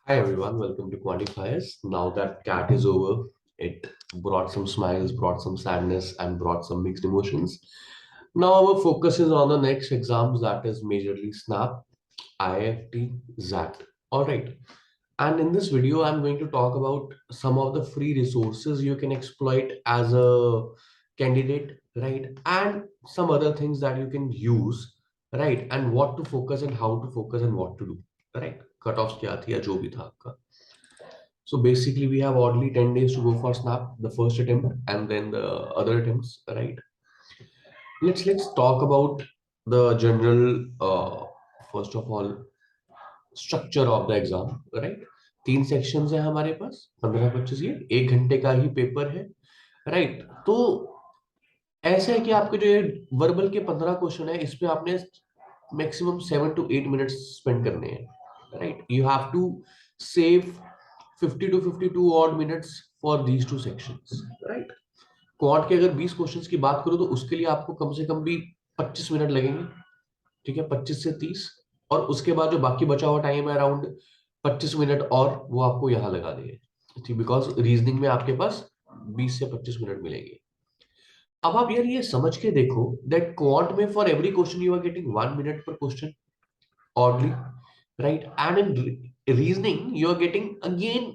Hi everyone, welcome to Quantifiers. Now that CAT is over, it brought some smiles, brought some sadness, and brought some mixed emotions. Now our focus is on the next exams, that is majorly SNAP, IFT, XAT. Alright, and in this video, I'm going to talk about some of the free resources you can exploit as a candidate, right? And some other things that you can use, right? And what to focus and how to focus and what to do, right? Cutoffs क्या थी या जो भी था आपका. So basically, we have oddly 10 days to go for Snap, the first attempt, and then the other attempts, right? Let's talk about the general, first of all, structure of the exam, right. तीन sections है हमारे पास, 15-25, ये 1 घंटे का ही paper है, right. तो ऐसा है कि आपके जो ये वर्बल के 15 क्वेश्चन है, इस पे आपने मैक्सिमम 7 to 8 मिनट्स स्पेंड करने हैं, right. You have to save 50 to 52 odd minutes for these two sections, right. Quant के अगर 20 क्वेश्चंस की बात करो तो उसके लिए आपको कम से कम भी 25 मिनट लगेंगे, ठीक है, 25 से 30. और उसके बाद जो बाकी बचा हुआ टाइम है अराउंड 25 मिनट, और वो आपको यहाँ लगा देंगे, ठीक, बिकॉज रीजनिंग में आपके पास 20 से 25 मिनट मिलेंगे. अब आप यार ये समझ के देखो दैट क्वांट में for every question you are getting 1 minute पर question, oddly, right. And in reasoning you are getting again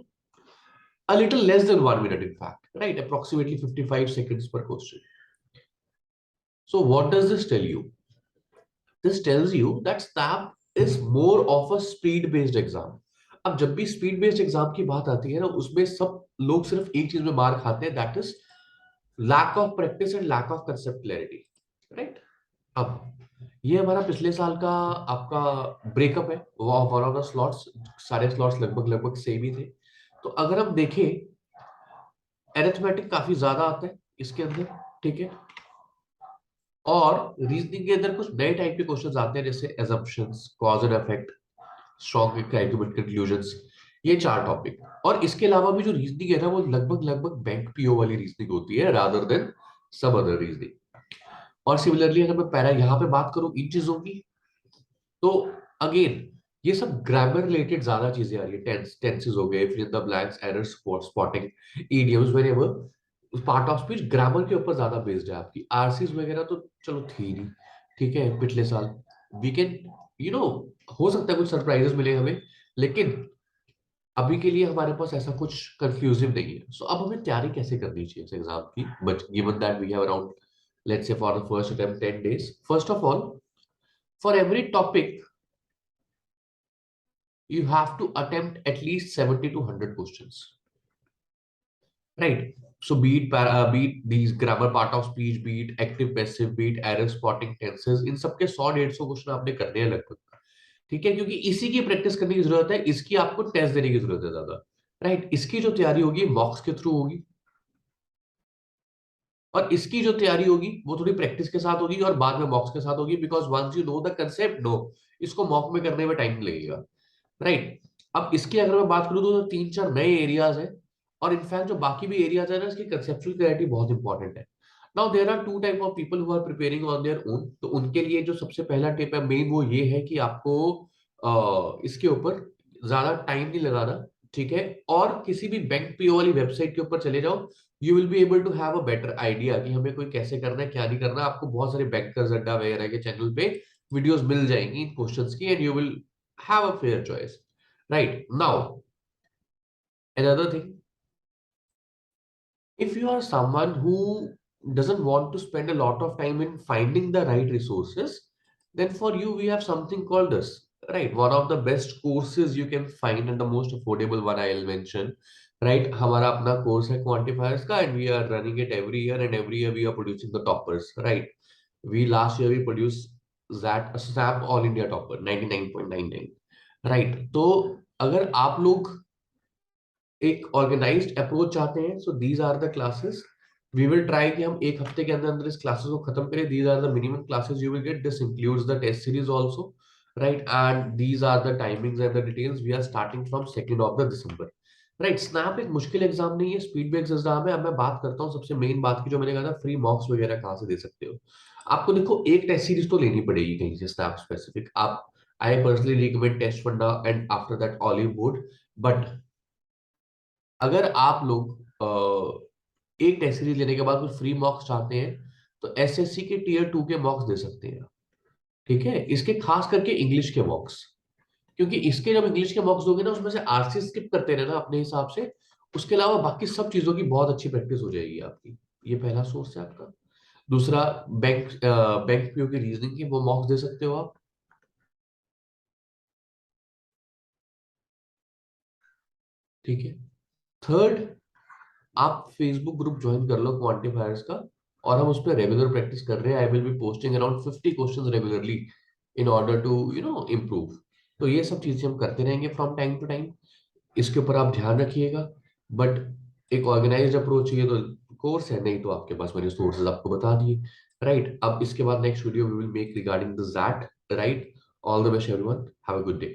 a little less than 1 minute, in fact, right, approximately 55 seconds per question. So what does this tell you? This tells you that SNAP is more of a speed based exam. अब जब भी speed based exam की बात आती है ना, उसमें सब लोग सिर्फ एक चीज में मार खाते हैं, that is lack of practice and lack of concept clarity, right. अब ये हमारा पिछले साल का आपका ब्रेकअप है, वो वन ऑफ द स्लॉट्स, सारे स्लॉट्स लगभग लगभग सेम ही थे. तो अगर हम देखें, एरिथमेटिक काफी ज्यादा आता है इसके अंदर, ठीक है. और रीजनिंग के अंदर कुछ नए टाइप के क्वेश्चंस आते हैं, जैसे assumptions, cause and effect, strong argument, conclusions, ये 4 टॉपिक. और इसके अलावा भी जो रीजनिंग है ना, वो लगभग लगभग बैंक पीओ वाली रीजनिंग होती है रादर देन सब अदर रीजनिंग. और सिमिलरली अगर मैं पैरा यहाँ पे बात करूं इन चीजों की, तो अगेन ये सब ग्रामर रिलेटेड ज्यादा चीजें आ रही है. टेंसेस हो गए, fill in the blanks, error spotting, idioms, wherever part of speech grammar के ऊपर ज्यादा बेस्ड है. आपकी आरसीज वगैरह तो चलो थी नहीं, ठीक है, पिछले साल. वी कैन, यू नो, हो सकता है कुछ सरप्राइजेस मिले हमें, लेकिन अभी के लिए हमारे पास ऐसा कुछ कंक्लूसिव नहीं है. सो अब हमें तैयारी कैसे करनी चाहिए इस एग्जाम की, but given that we have around, let's say for the first attempt 10 days. First of all, for every topic you have to attempt at least 70 to 100 questions, right? So be it these grammar part of speech, be it active passive, be it error spotting, tenses, इन सबके 100-150 question आपने करने हैं लगभग, ठीक है. क्योंकि इसी की प्रैक्टिस करने की जरूरत है, इसकी आपको टेस्ट देने की जरूरत है ज्यादा, राइट. इसकी जो तैयारी होगी मॉक्स के थ्रू होगी, और इसकी जो तैयारी होगी वो थोड़ी प्रैक्टिस के साथ होगी और बाद में मॉक्स के साथ होगी, because once you know the concept, no, इसको मॉक में करने में टाइम लगेगा, राइट. अब इसकी अगर मैं बात करूं तो 3-4 नए एरियाज हैं, और इनफैक्ट जो बाकी भी एरियाज है ना, इसकी कंसेप्चुअल क्लैरिटी बहुत इंपॉर्टेंट है. Now there are two type of people who are preparing on their own. तो उनके लिए जो सबसे पहला टिप है मेन, वो ये है कि आपको इसके ऊपर ज्यादा टाइम नहीं लगाना, ठीक है. और किसी भी बैंक पीओ वाली वेबसाइट के ऊपर चले जाओ, you will be able to have a better idea कि हमें कोई कैसे करना है, क्या नहीं करना. आपको बहुत सारे बैंकर्स अड्डा वगैरह के चैनल पे वीडियोस मिल जाएंगी इन क्वेश्चंस की, and you will have a fair choice. Right. Now, another thing, if you are someone who doesn't want to spend a lot of time in finding the right resources, then for you, we have something called this, right? One of the best courses you can find and the most affordable one I'll mention, right? हमारा अपना course है quantifiers का, and we are running it every year, and every year we are producing the toppers, right? We last year we produced that SAP All India topper 99.99, right? तो अगर आप लोग एक organised approach चाहते हैं, so these are the classes. We will try कि हम एक हफ्ते के अंदर अंदर इस क्लासेस को खत्म करें. These are the minimum classes you will get. This includes the test series also, right. And these are the timings and the details. We are starting from 2 of the December, right. SNAP एक मुश्किल exam नहीं है, speed based exam है. अब मैं बात करता हूँ सबसे मेन बात की, जो मैंने कहा था, फ्री मॉक्स वगैरह कहाँ से दे सकते हो. आपको देखो एक टेस्ट सीरीज तो लेनी पड़ेगी कहीं से, स्नैप स्पेसिफिक. आप I personally recommend Test Funda and after that Olive Board. But अगर आप लोग एक टेस्ट सीरीज लेने के बाद कुछ फ्री मॉक्स चाहते हैं तो एसएससी के टीयर 2 के मॉक्स दे सकते हैं। ठीक है, इसके खास करके इंग्लिश के मॉक्स, क्योंकि इसके जब इंग्लिश के मॉक्स दोगे ना उसमें से आरसी स्किप करते रहना अपने हिसाब से, उसके अलावा बाकी सब चीजों की बहुत अच्छी प्रैक्टिस हो जाएगी आपकी। ये पहला सोर्स है आपका। दूसरा, बैंक पीओ की रीजनिंग की वो मॉक्स दे सकते हो आप। ठीक है। थर्ड, आप फेसबुक ग्रुप ज्वाइन कर लो क्वांटिफायर्स का, और हम उस पर रेगुलर प्रैक्टिस कर रहे हैं। I will be posting around 50 questions regularly in order to improve. तो ये सब चीजें हम करते रहेंगे फ्रॉम टाइम टू टाइम। इसके ऊपर आप ध्यान रखिएगा। बट एक ऑर्गेनाइज्ड अप्रोच चाहिए तो कोर्स है, नहीं तो आपके पास मेरे सोर्सेज आपको बता दिए। राइट, अब इसके बाद next video we will make regarding the that. Right, all the best everyone, have a good day.